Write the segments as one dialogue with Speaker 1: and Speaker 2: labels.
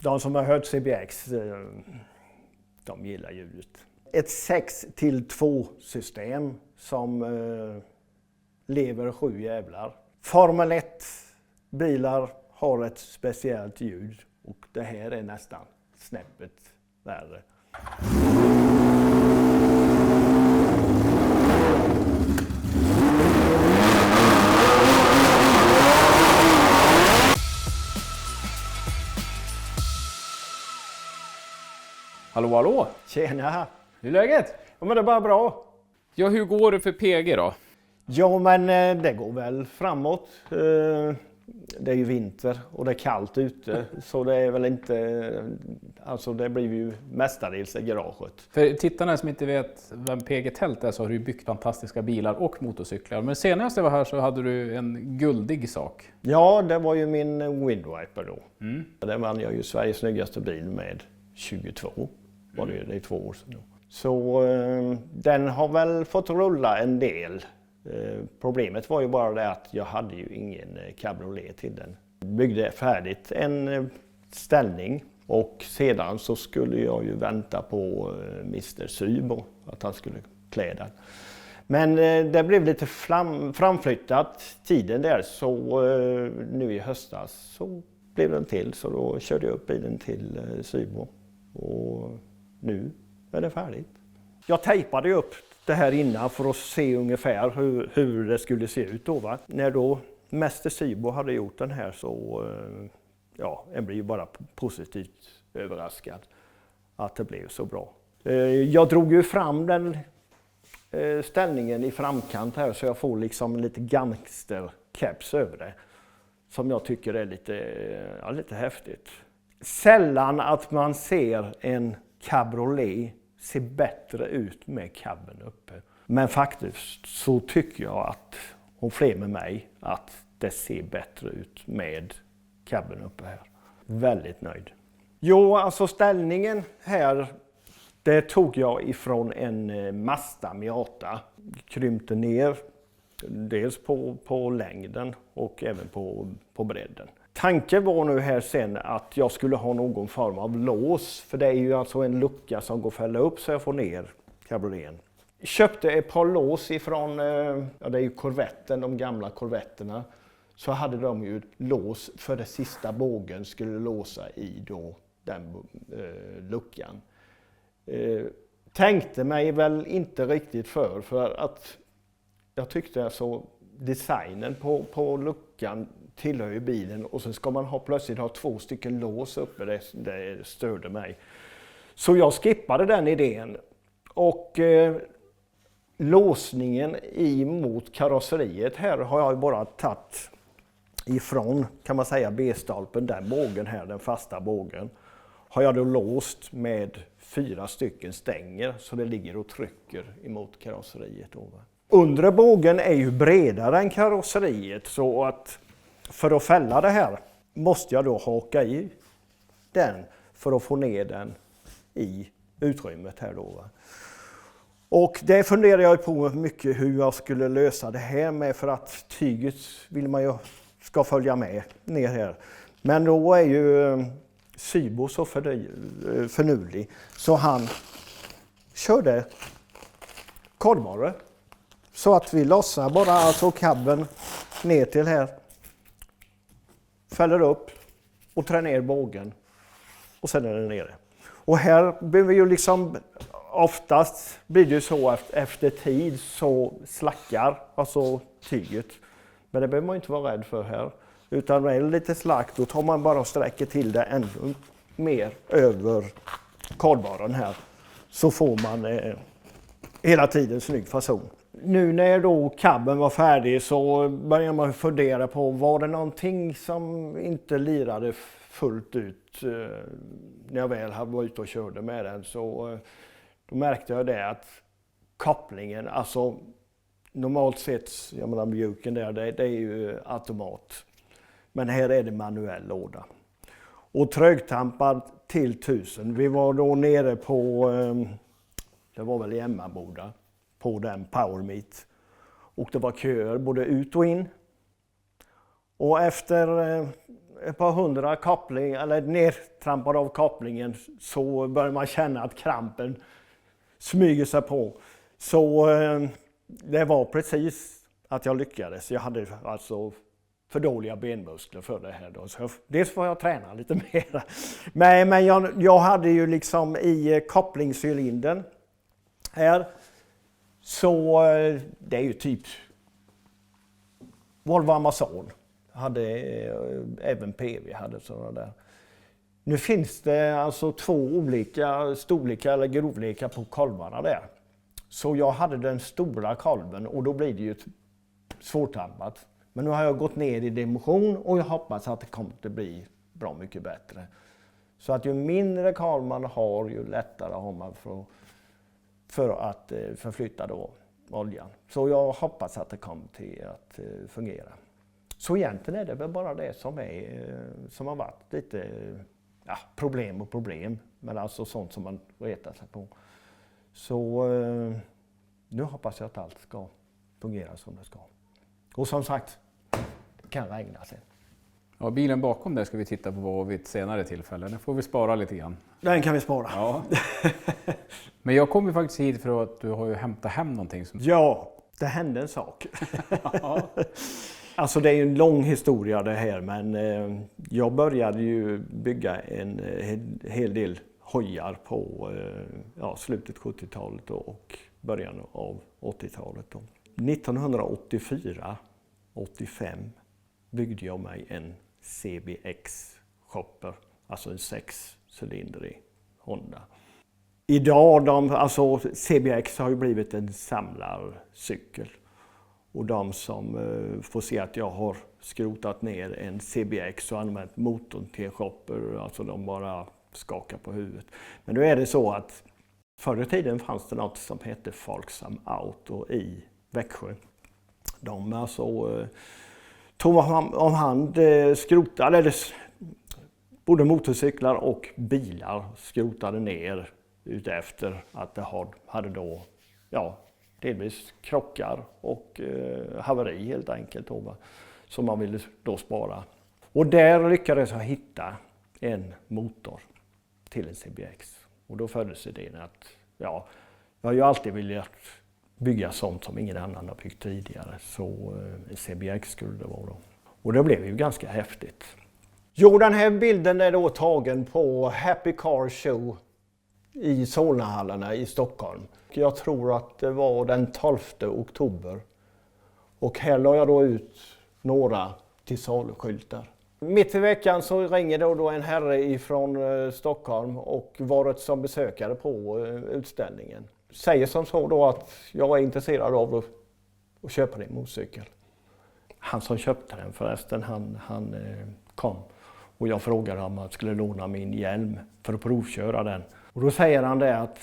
Speaker 1: De som har hört CBX, de gillar ljudet. Ett 6-2 system som lever 7 jävlar. Formel 1 bilar har ett speciellt ljud och det här är nästan snäppet värre.
Speaker 2: Hallå, hallå!
Speaker 1: Tjena!
Speaker 2: Hur är läget?
Speaker 1: Ja, men det är bara bra.
Speaker 2: Ja, hur går det för PG då?
Speaker 1: Ja, men det går väl framåt. Det är ju vinter och det är kallt ute, så det är väl inte... Alltså det blir ju mestadels i garaget.
Speaker 2: För tittarna som inte vet vem PG Tält är så har du byggt fantastiska bilar och motorcyklar. Men senast jag var här så hade du en guldig sak.
Speaker 1: Ja, det var ju min Windviper då. Det vann jag ju Sveriges snyggaste bil med 22. Var det är 2 år sedan då. Så den har väl fått rulla en del. Problemet var ju bara det att jag hade ju ingen cabriolet till den. Byggde färdigt en ställning och sedan så skulle jag ju vänta på Mr. Sybo att han skulle klä den. Men det blev lite framflyttat tiden där, så nu i höstas så blev den till, så då körde jag upp bilen till Sybo och nu är det färdigt. Jag tejpade upp det här innan för att se ungefär hur det skulle se ut då, va? När då Mr. Sybo hade gjort den här så ja, jag blir ju bara positivt överraskad att det blev så bra. Jag drog ju fram den ställningen i framkant här så jag får liksom lite gangsterkeps över det. Som jag tycker är lite häftigt. Sällan att man ser en cabriolet se bättre ut med cabben uppe. Men faktiskt så tycker jag att, och fler med mig, att det ser bättre ut med cabben uppe här. Väldigt nöjd. Jo, alltså ställningen här, det tog jag ifrån en Mazda Miata. Krympte ner dels på längden och även på bredden. Tanken var nu här sen att jag skulle ha någon form av lås, för det är ju alltså en lucka som går att fälla upp så jag får ner cabrioleten. Köpte ett par lås ifrån, ja det är ju Corvetten, de gamla Corvetterna. Så hade de ju lås för det sista bågen skulle låsa i då den luckan. Tänkte mig väl inte riktigt för att jag tyckte alltså designen på luckan tillhör ju bilen och så ska man plötsligt ha 2 stycken lås uppe, det störde mig. Så jag skippade den idén och låsningen mot karosseriet här har jag bara tagit ifrån, kan man säga, B-stolpen, den bågen här, den fasta bågen. Har jag då låst med 4 stycken stänger så det ligger och trycker emot karosseriet. Undre bågen är ju bredare än karosseriet så att för att fälla det här måste jag då haka i den för att få ner den i utrymmet här då. Och det funderar jag på mycket hur jag skulle lösa det här med, för att tyget vill man ju ska följa med ner här. Men då är ju Sybo så förnulig så han körde korvborre. Så att vi lossar bara alltså kabeln ner till här. Fäller upp och trär ner bågen. Och sen är den nere. Och här behöver ju liksom, oftast blir det ju så efter tid så slackar alltså tyget. Men det behöver man inte vara rädd för här. Utan när det är lite slack då tar man bara och sträcker till det ännu mer över kardborren här. Så får man hela tiden snygg fason. Nu när då cabben var färdig så började man fundera på, var det någonting som inte lirade fullt ut när jag väl var ute och körde med den. Så då märkte jag det att kopplingen, alltså normalt sett, jag menar mjuken där, det är ju automat. Men här är det manuell låda. Och trögtampad till 1000. Vi var då nere på, det var väl i Emmaboda, på den Power Meet. Och det var köer både ut och in. Och efter ett par hundra koppling eller nedtrampad av kopplingen så börjar man känna att krampen smyger sig på. Så det var precis att jag lyckades. Jag hade alltså för dåliga benmuskler för det här då. Så dels får jag träna lite mer. Men jag hade ju liksom i kopplingscylindern här, så det är ju typ Volvo Amazon. Hade även PV hade sådana där. Nu finns det alltså 2 olika storlekar eller grovlekar på kolvarna där. Så jag hade den stora kolven och då blir det ju svårtrampat. Men nu har jag gått ner i dimension och jag hoppas att det kommer att bli bra mycket bättre. Så att ju mindre kolv man har, ju lättare har man för att förflytta då oljan. Så jag hoppas att det kommer till att fungera. Så egentligen är det väl bara det som har varit lite problem. Men alltså sånt som man retar sig på. Så nu hoppas jag att allt ska fungera som det ska. Och som sagt, det kan regna sen.
Speaker 2: Ja, bilen bakom där ska vi titta på vid ett senare tillfälle. Den får vi spara lite grann.
Speaker 1: Den kan vi spara.
Speaker 2: Ja. Men jag kom ju faktiskt hit för att du har ju hämtat hem någonting.
Speaker 1: Ja, det hände en sak. Alltså det är ju en lång historia det här, men jag började ju bygga en hel del hojar på slutet 70-talet och början av 80-talet. 1984-85 byggde jag mig en CBX Chopper, alltså en 6-cylindrig Honda. Idag, CBX har ju blivit en samlarcykel. Och de som får se att jag har skrotat ner en CBX och använt motorn till en Chopper, alltså de bara skakar på huvudet. Men nu är det så att förr i tiden fanns det något som hette Folksam Auto i Växjö. De alltså tog om hand skrotade, eller både motorcyklar och bilar skrotade ner utefter att det hade då, delvis krockar och haveri helt enkelt då, som man ville då spara. Och där lyckades jag hitta en motor till en CBX. Och då föddes idén att jag har ju alltid velat bygga sånt som ingen annan har byggt tidigare. Så en CBX skulle det vara då. Och det blev ju ganska häftigt. Jo, den här bilden är då tagen på Happy Car Show i Solnahallarna i Stockholm. Jag tror att det var den 12 oktober. Och här la jag då ut några till saluskyltar. Mitt i veckan så ringer då en herre ifrån Stockholm och varit som besökare på utställningen. Säger som så då att jag är intresserad av att köpa din motorcykel. Han som köpte den förresten, han kom och jag frågade om han skulle låna min hjälm för att provköra den. Och då säger han det att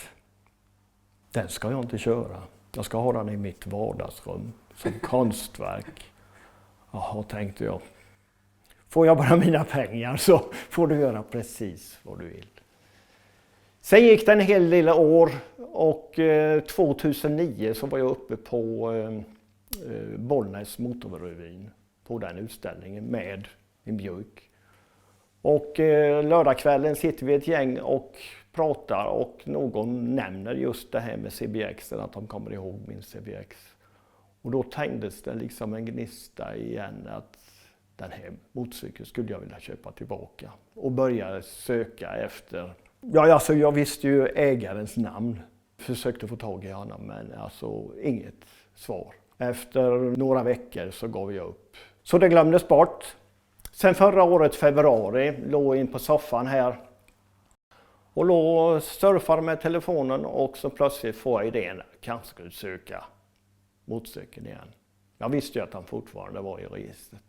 Speaker 1: den ska jag inte köra. Jag ska ha den i mitt vardagsrum som konstverk. Jaha, tänkte jag. Får jag bara mina pengar så får du göra precis vad du vill. Sen gick det en hel del år och 2009 så var jag uppe på Bollnäs motorrevyn på den utställningen med en mjuk. Och lördagskvällen sitter vi ett gäng och pratar och någon nämner just det här med CBX, att de kommer ihåg min CBX. Och då tändes det liksom en gnista igen att den här motorcykeln skulle jag vilja köpa tillbaka. Och började söka efter. Alltså jag visste ju ägarens namn. Försökte få tag i honom men alltså inget svar. Efter några veckor så gav jag upp. Så det glömdes bort. Sen förra året februari låg jag in på soffan här. Och låg surfade med telefonen och så plötsligt får jag idén att kanske skulle söka motorcykeln igen. Jag visste ju att han fortfarande var i registret.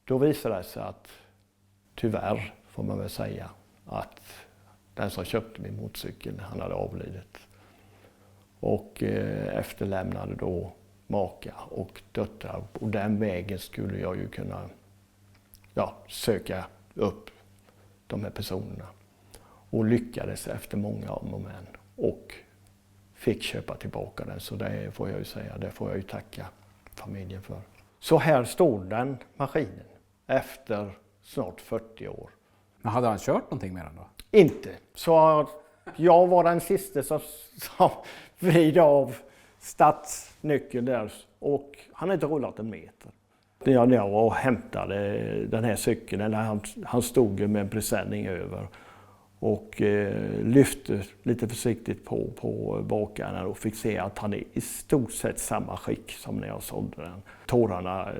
Speaker 1: Då visade det sig att tyvärr får man väl säga att den som köpte min motorcykel, han hade avlidit. Och efterlämnade då maka och döttrar. Och den vägen skulle jag ju kunna söka upp de här personerna. Och lyckades efter många om och men. Och fick köpa tillbaka den. Så det får jag ju säga, det får jag ju tacka familjen för. Så här står den maskinen efter snart 40 år.
Speaker 2: Men hade han kört någonting med den då?
Speaker 1: Inte. Så jag var den sista som vred av startnyckeln där och han hade inte rullat en meter. När jag var och hämtade den här cykeln, eller han stod med en presenning över och lyfte lite försiktigt på bakarna och fick se att han är i stort sett samma skick som när jag sålde den. Tårarna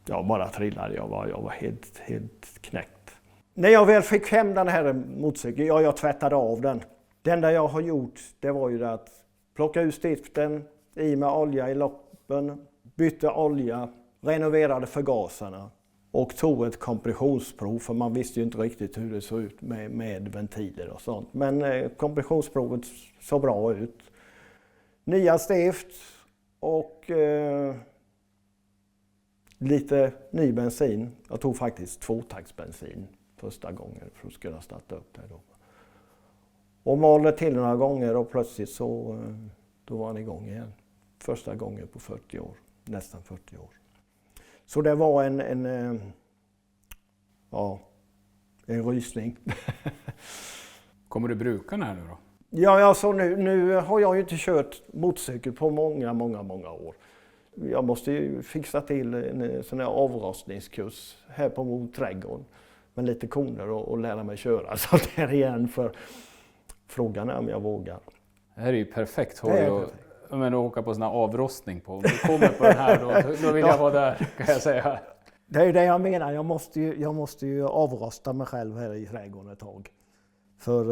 Speaker 1: bara trillade, jag var helt knäckt. När jag väl fick hem den här motorcykeln, jag tvättade av den. Det enda jag har gjort, det var ju att plocka ut stiften, i med olja i loppen, bytte olja, renoverade förgasarna och tog ett kompressionsprov, för man visste ju inte riktigt hur det såg ut med ventiler och sånt. Men kompressionsprovet såg bra ut. Nya stift och lite ny bensin. Jag tog faktiskt 2-taktsbensin första gången för att kunna starta upp det då. Och malde till några gånger och plötsligt då var han igång igen. Första gången på 40 år, nästan 40 år. Så det var en rysning.
Speaker 2: Kommer du bruka den här nu då?
Speaker 1: Ja, alltså nu har jag ju inte kört motorcykel på många år. Jag måste ju fixa till en sån här avrostningskurs här på trädgården med lite koner och lära mig köra så där igen, för frågan är om jag vågar.
Speaker 2: Det här är ju perfekt hoj att åka på sån här avrostning på. Om du kommer på den här då vill jag vara där, kan jag säga.
Speaker 1: Det är ju det jag menar, jag måste ju avrosta mig själv här i trädgården ett tag. För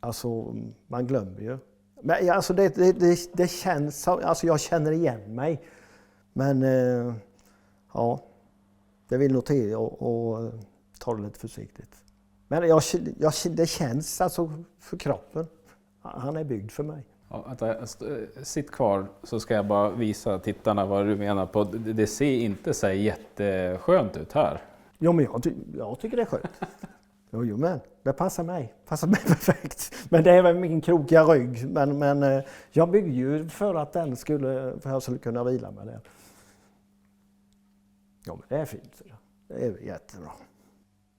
Speaker 1: alltså man glömmer ju. Men alltså det känns, alltså jag känner igen mig. Men det vill nog till och ta det lite försiktigt. Men det känns alltså för kroppen. Han är byggd för mig.
Speaker 2: Ja, vänta, sitt kvar så ska jag bara visa tittarna vad du menar på. Det ser inte så jätteskönt ut här.
Speaker 1: Jo, men jag tycker det är skönt. Jo, men det passar mig perfekt. Men det är väl min krokiga rygg. Men jag byggde ju för att jag skulle kunna vila med det. Ja, men det är fint. Det är jättebra.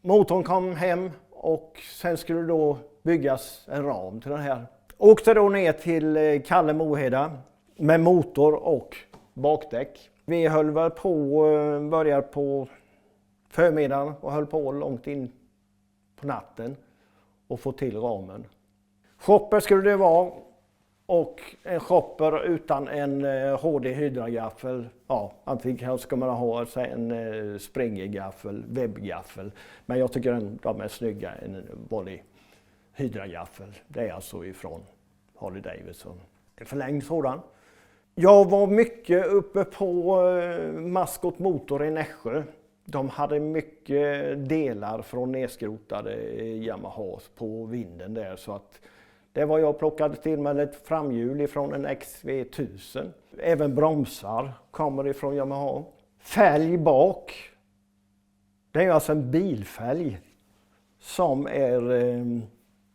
Speaker 1: Motorn kom hem och sen skulle det då byggas en ram till den här. Åkte då ner till Kalle Moheda med motor och bakdäck. Vi höll väl började på förmiddagen och höll på långt in på natten och få till ramen. Shopper skulle det vara, och en shopper utan en HD hydragaffel. Ja, antingen ska man ha en springergaffel, webbgaffel. Men jag tycker de är snygga, en vanlig hydragaffel. Det är alltså ifrån Harley Davidson. En förlängd sådan. Jag var mycket uppe på Maskot Motor i Nässjö. De hade mycket delar från nedskrotade Yamaha på vinden där, så att det var jag plockade till med ett framhjul från en XV1000. Även bromsar kommer ifrån Yamaha. Fälg bak. Det är alltså en bilfälg som är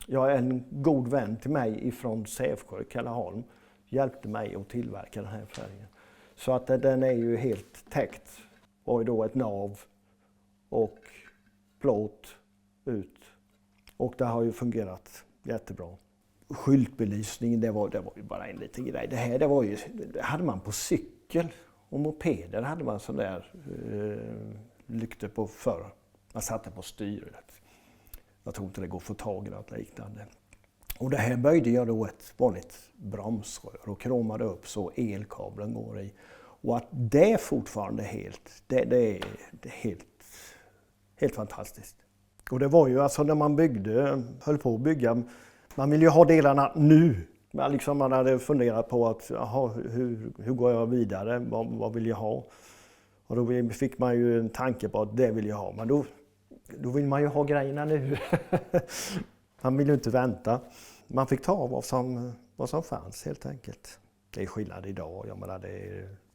Speaker 1: en god vän till mig ifrån Sävsjö, Kallaholm. Hjälpte mig att tillverka den här fälgen. Så att den är ju helt täckt. Och då ett nav och plåt ut. Och det har ju fungerat jättebra. Skyltbelysningen, det var ju bara en liten grej. Det hade man på cykel och mopeder hade man sån där lyktor på förr. Man satte på styret. Jag tror inte det går att få tag i något liknande. Och det här böjde jag då ett vanligt bromsrör och kromade upp så elkabeln går i. Och att det fortfarande är det är helt fantastiskt. Och det var ju alltså när man höll på att bygga, man ville ju ha delarna nu. Man hade funderat på att, hur går jag vidare, vad vill jag ha? Och då fick man ju en tanke på att det vill jag ha, men då vill man ju ha grejerna nu. Man vill ju inte vänta. Man fick ta vad som fanns helt enkelt. Det är skillnad idag, jag menar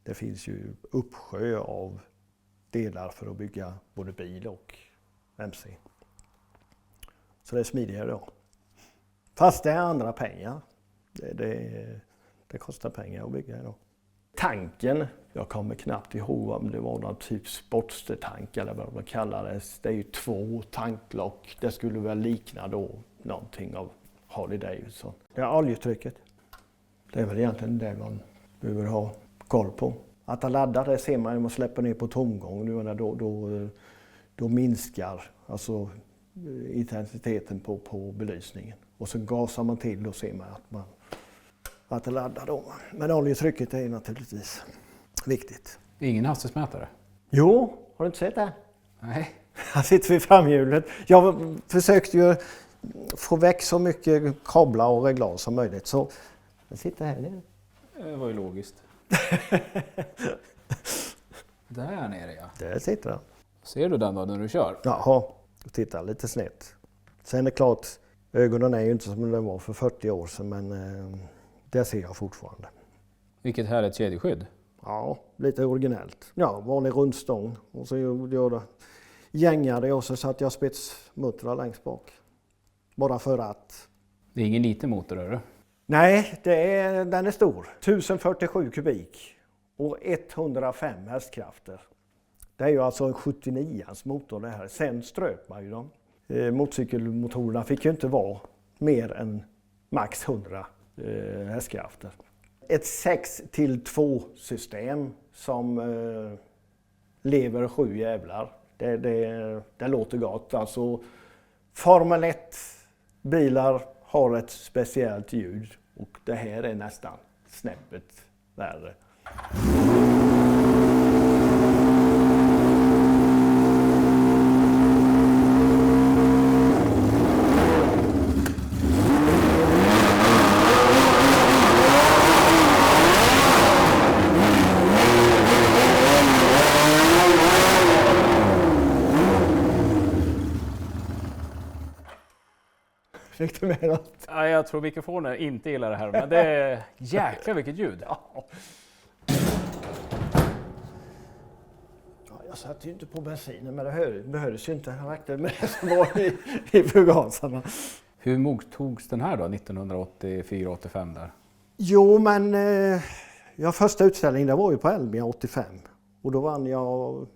Speaker 1: det finns ju uppsjö av delar för att bygga både bil och MC. Så det är smidigare då. Fast det är andra pengar. Det kostar pengar att bygga idag. tanken, jag kommer knappt ihåg om det var någon typ sportstertank eller vad det kallades. Det är ju 2 tanklock. Det skulle väl likna då någonting av Harley Davidson. Ja, oljetrycket. Det är väl egentligen det man behöver ha koll på. Att den laddar, det ser man när man släpper ner på tomgång. Då minskar alltså intensiteten på belysningen. Och så gasar man till och ser man att det laddar då. Men oljetrycket är naturligtvis viktigt.
Speaker 2: Ingen hastighetsmätare?
Speaker 1: Jo, har du inte sett det?
Speaker 2: Nej.
Speaker 1: Han sitter vid framhjulet. Jag försökte ju få väck så mycket kablar och reglar som möjligt. Så jag sitter här nere.
Speaker 2: Det var ju logiskt. Där nere ja.
Speaker 1: Där sitter han.
Speaker 2: Ser du den då när du kör?
Speaker 1: Jaha, jag tittar lite snett. Sen är det klart, ögonen är ju inte som de var för 40 år sedan, men det ser jag fortfarande.
Speaker 2: Vilket här är ett kedjeskydd?
Speaker 1: Ja, lite originellt. Ja, vanlig rundstång. Och så gängade jag och så satt jag spetsmuttrar längst bak. Bara för att.
Speaker 2: Det är ingen liten motor, är det?
Speaker 1: Nej, den är stor. 1047 kubik och 105 hästkrafter. Det är ju alltså en 79ans motor det här. Sen ströp man ju dem. Motorcykelmotorerna fick ju inte vara mer än max 100 hästkrafter. Ett 6-2 system som lever 7 jävlar. Det låter gott. Alltså, Formel 1 bilar har ett speciellt ljud och det här är nästan snäppet värre. Fick du med något?
Speaker 2: Ja, jag tror mikrofonen inte gillar det här, men det är jäkla vilket ljud.
Speaker 1: Ja, jag satt ju inte på bensinen, men det behövdes ju inte. Jag räckte med det som var i förgasarna.
Speaker 2: Hur mottogs den här då, 1984-85 där?
Speaker 1: Jo, men första utställningen det var ju på Elmia 85. Och då vann jag,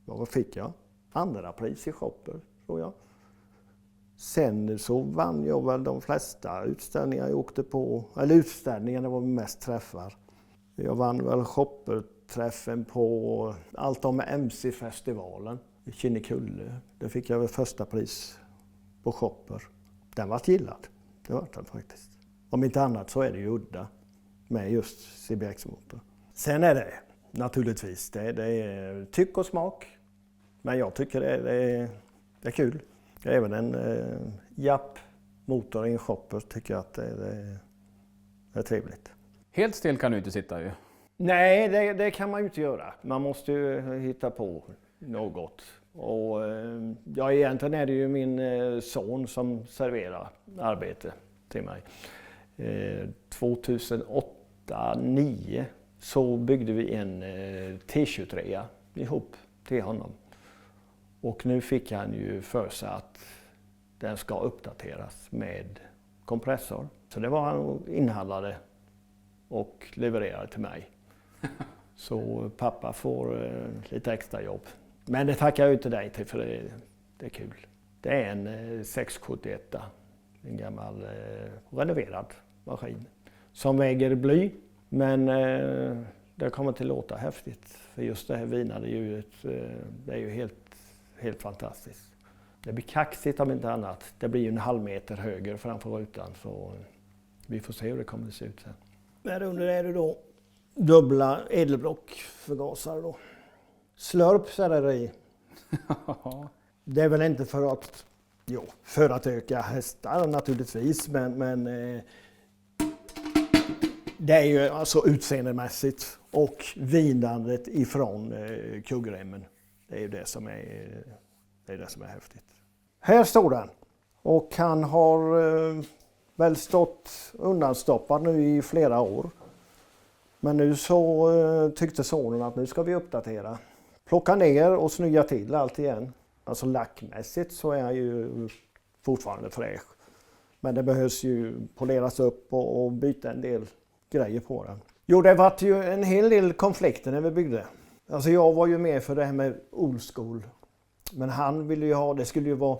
Speaker 1: vad fick jag? Andra pris i shopper, tror jag. Sen så vann jag väl de flesta utställningar jag åkte på, eller utställningar det var mest träffar. Jag vann väl shopperträffen på allt om MC-festivalen i Kinnekulle. Där fick jag väl första pris på shopper. Den var gillad, det var den faktiskt. Om inte annat så är det ju udda med just CBX-motor. Sen är det naturligtvis, det är tyck och smak. Men jag tycker det är kul. Även en Japp-motor i en shopper tycker jag att det är trevligt.
Speaker 2: Helt still kan du inte sitta ju.
Speaker 1: Nej, det kan man ju inte göra. Man måste ju hitta på något. Och ja, egentligen är det ju min son som serverar arbete till mig. 2008-2009 så byggde vi en T23 ihop till honom. Och nu fick han ju för sig att den ska uppdateras med kompressor. Så det var han inhandlade och levererade till mig. Så pappa får lite extra jobb. Men det tackar jag inte dig till för det är kul. Det är en 671, en gammal renoverad maskin som väger bly. Men det kommer till låta häftigt. För just det här vinade ljudet, det är ju helt fantastiskt. Det blir kaxigt om inte annat. Det blir ju en halv meter höger framför rutan så vi får se hur det kommer att se ut sen. Där under är det då dubbla edelblockförgasare då. Slurp så är det i. Det är väl inte för att öka hästar naturligtvis men det är ju alltså utseendemässigt och vinandet ifrån kuggremmen. Det är ju det som är häftigt. Här står den. Och han har väl stått undanstoppad nu i flera år. Men nu så tyckte sonen att nu ska vi uppdatera. Plocka ner och snygga till allt igen. Alltså lackmässigt så är han ju fortfarande fräsch. Men det behövs ju poleras upp och byta en del grejer på den. Jo, det var ju en hel del konflikter när vi byggde. Alltså jag var ju med för det här med old school. Men han ville ju ha, det skulle ju vara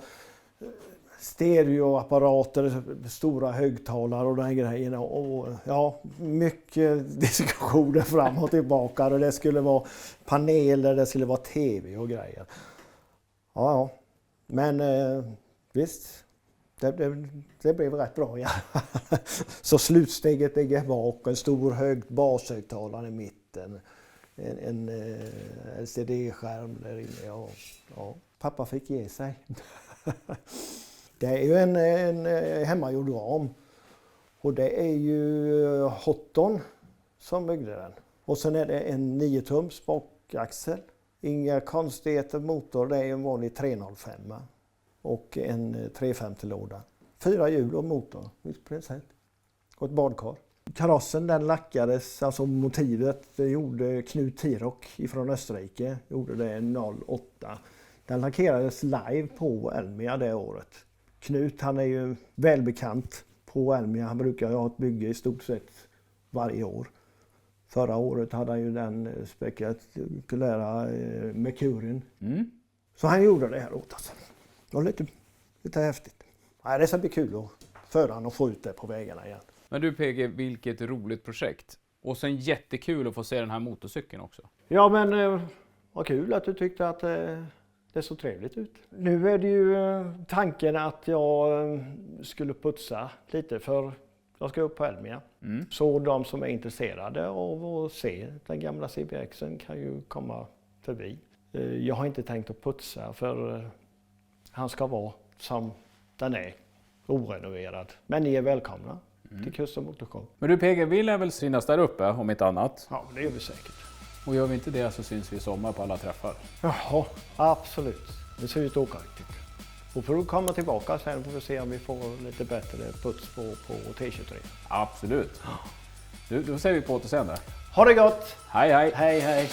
Speaker 1: stereoapparater, stora högtalare och de här grejerna. Och ja, mycket diskussioner fram och tillbaka. Och det skulle vara paneler, det skulle vara tv och grejer. Ja. Men visst, det blev rätt bra. Ja. Så slutsteget ligger bak, en stor hög bashögtalare i mitten. En LCD-skärm där inne. Ja. Pappa fick ge sig. Det är ju en hemmagjord ram. Och det är ju Hotton som byggde den. Och sen är det en 9-tums bakaxel. Inga konstigheter motor, det är en vanlig 305 och en 350-låda. 4 hjul och motor, och ett badkar. Karossen den lackades, alltså motivet, det gjorde Knut Tirock från Österrike, gjorde det 08. Den lackerades live på Elmia det året. Knut han är ju välbekant på Elmia, han brukar ha ett bygge i stort sett varje år. Förra året hade han ju den spektakulära Mercurin. Så han gjorde det här åt oss. Det var lite häftigt. Nej, det ska bli kul att föra han och få ut det på vägarna igen.
Speaker 2: Men du PG, vilket roligt projekt. Och sen jättekul att få se den här motorcykeln också.
Speaker 1: Ja, men vad kul att du tyckte att det såg trevligt ut. Nu är det ju tanken att jag skulle putsa lite för jag ska upp på Elmia. Så de som är intresserade av att se den gamla CBXen kan ju komma förbi. Jag har inte tänkt att putsa för han ska vara som den är, orenoverad. Men ni är välkomna till Custom Motorshow.
Speaker 2: Men du PG, vi lär väl synas där uppe om inte annat?
Speaker 1: Ja, det gör vi säkert.
Speaker 2: Och gör vi inte det så syns vi i sommar på alla träffar.
Speaker 1: Jaha, absolut. Det ser ut att åka riktigt. Och får du komma tillbaka sen får vi se om vi får lite bättre puts på T23.
Speaker 2: Absolut. Då säger vi på återseende.
Speaker 1: Ha det gott!
Speaker 2: Hej hej!
Speaker 1: Hej hej!